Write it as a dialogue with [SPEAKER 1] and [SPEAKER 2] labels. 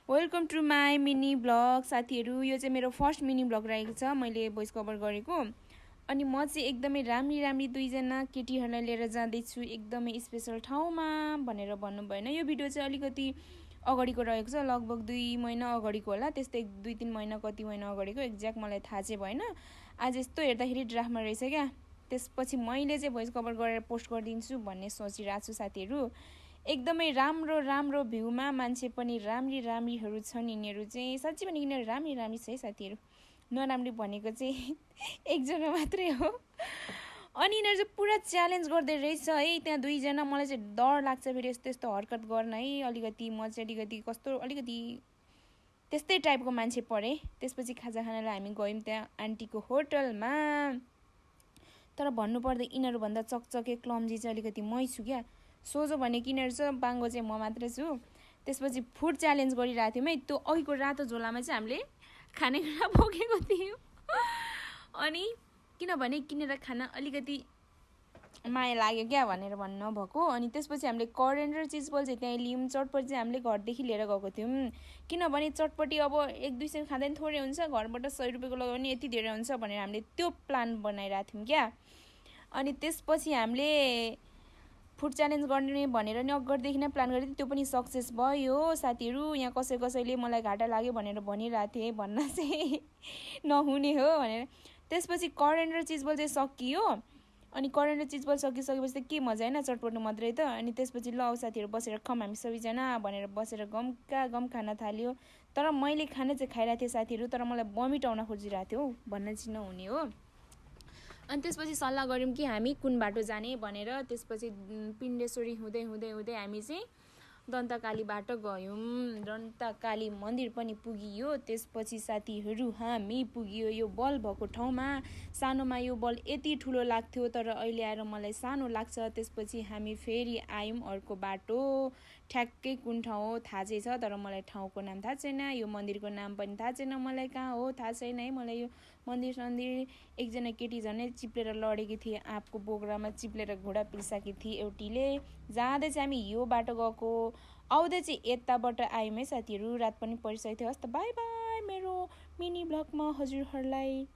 [SPEAKER 1] Welcome to my mini blog साथीहरू। यो चाहिँ मेरो फर्स्ट मिनी ब्लग रहेको छ, मैले भोइस कभर गरेको। अनि म चाहिँ एकदमै राम्री दुईजना केटीहरूलाई लिएर जाँदैछु एकदमै स्पेसल ठाउँमा भनेर भन्नु भएन। यो भिडियो चाहिँ अलिकति अगाडिको रहेको छ, लगभग 2 महिना अगाडिको होला, त्यस्तै 2-3 महिना कति महिना अगाडिको एक्ज्याक्ट मलाई थाहा चाहिँ भएन। आज यस्तो हेर्दाखेरि ड्राफ्टमा रहेछ क्या। त्यसपछि मैले चाहिँ भोइस कभर गरेर पोस्ट गरिदिन्छु भन्ने सोचिरहेको छु साथीहरू। एकदमै राम्रो भ्यूमा मान्छे पनि राम्रीहरू छन्। यिनीहरू चाहिँ साँच्चै पनि यिनीहरू राम्री छ है साथीहरू। नराम्री भनेको चाहिँ एकजना मात्रै हो। अनि यिनीहरू चाहिँ पुरा च्यालेन्ज गर्दै रहेछ है त्यहाँ दुईजना। मलाई चाहिँ डर लाग्छ फेरि यस्तो हरकत गर्न है। अलिकति म चाहिँ अलिकति त्यस्तै टाइपको मान्छे परेँ। त्यसपछि खाजा खानालाई हामी गयौँ त्यहाँ आन्टीको होटलमा। तर भन्नुपर्दा यिनीहरूभन्दा चकचके क्लम्जी चाहिँ अलिकति मै छु क्या। सोझो भने किनेर चाहिँ बाङ्गो चाहिँ म मात्रै छु। त्यसपछि फुड च्यालेन्ज गरिरहेको थियौँ है। त्यो अघिको रातो झोलामा चाहिँ हामीले खानेकुरा बोकेको थियौँ। अनि किनभने किनेर खान अलिकति माया लाग्यो क्या भनेर भन्नुभएको। अनि त्यसपछि हामीले करेन्ट र चिजबल चाहिँ त्यहीँ लियौँ। चटपटी चाहिँ हामीले घरदेखि लिएर गएको थियौँ, किनभने चटपटी अब 1-2 खाँदा नि थोरै हुन्छ, घरबाट 100 रुपियाँको लगायो भने यति धेरै हुन्छ भनेर हामीले त्यो प्लान बनाइरहेको थियौँ क्या। अनि त्यसपछि हामीले फुड च्यालेन्ज गर्ने भनेर नि अगाडिदेखि नै प्लान गरेको थिएँ। त्यो पनि सक्सेस भयो साथीहरू। यहाँ कसैले मलाई घाटा लाग्यो भनेर भनिरहेको थिएँ, भन्न चाहिँ नहुने हो भनेर। त्यसपछि करेन्ट र चिजबल चाहिँ सकियो। अनि करेन्ट र चिजबल सकिसकेपछि त के मजा होइन, चटपट्नु मात्रै त। अनि त्यसपछि ल आऊ साथीहरू बसेर खाऊँ हामी सबैजना भनेर बसेर गम खान थाल्यो। तर मैले खाना चाहिँ खाइरहेको थिएँ साथीहरू, तर मलाई भमिट आउन खोजिरहेको थियो हौ, भन्न चाहिँ नहुने हो। अनि त्यसपछि सल्लाह गऱ्यौँ कि हामी कुन बाटो जाने भनेर। त्यसपछि पिण्डेश्वरी हुँदै हामी चाहिँ दन्तकाली बाटो गयौँ। दन्तकाली मन्दिर पनि पुगियो। त्यसपछि साथीहरू हामी पुगियो यो बल भएको ठाउँमा। सानोमा यो बल यति ठुलो लाग्थ्यो, तर अहिले आएर मलाई सानो लाग्छ। त्यसपछि हामी फेरि आयौँ अर्को बाटो। ठ्याक्कै कुन ठाउँ हो थाहा चाहिँ छ, तर मलाई ठाउँको नाम थाहा छैन। यो मन्दिरको नाम पनि थाहा छैन मलाई, कहाँ हो थाहा छैन है मलाई। यो मन्दिर एकजना केटी झनै चिप्लेर लडेकी थिए, आँपको बोक्रामा चिप्लेर घुँडा पिल्साकी थिए एउटीले। जाँदै चाहिँ हामी यो बाटो गएको, आउँदै चाहिँ यताबाट आयौँ है साथीहरू। रात पनि परिसकेको थियो। हस् त बाई बाई मेरो मिनी ब्लगमा हजुरहरूलाई।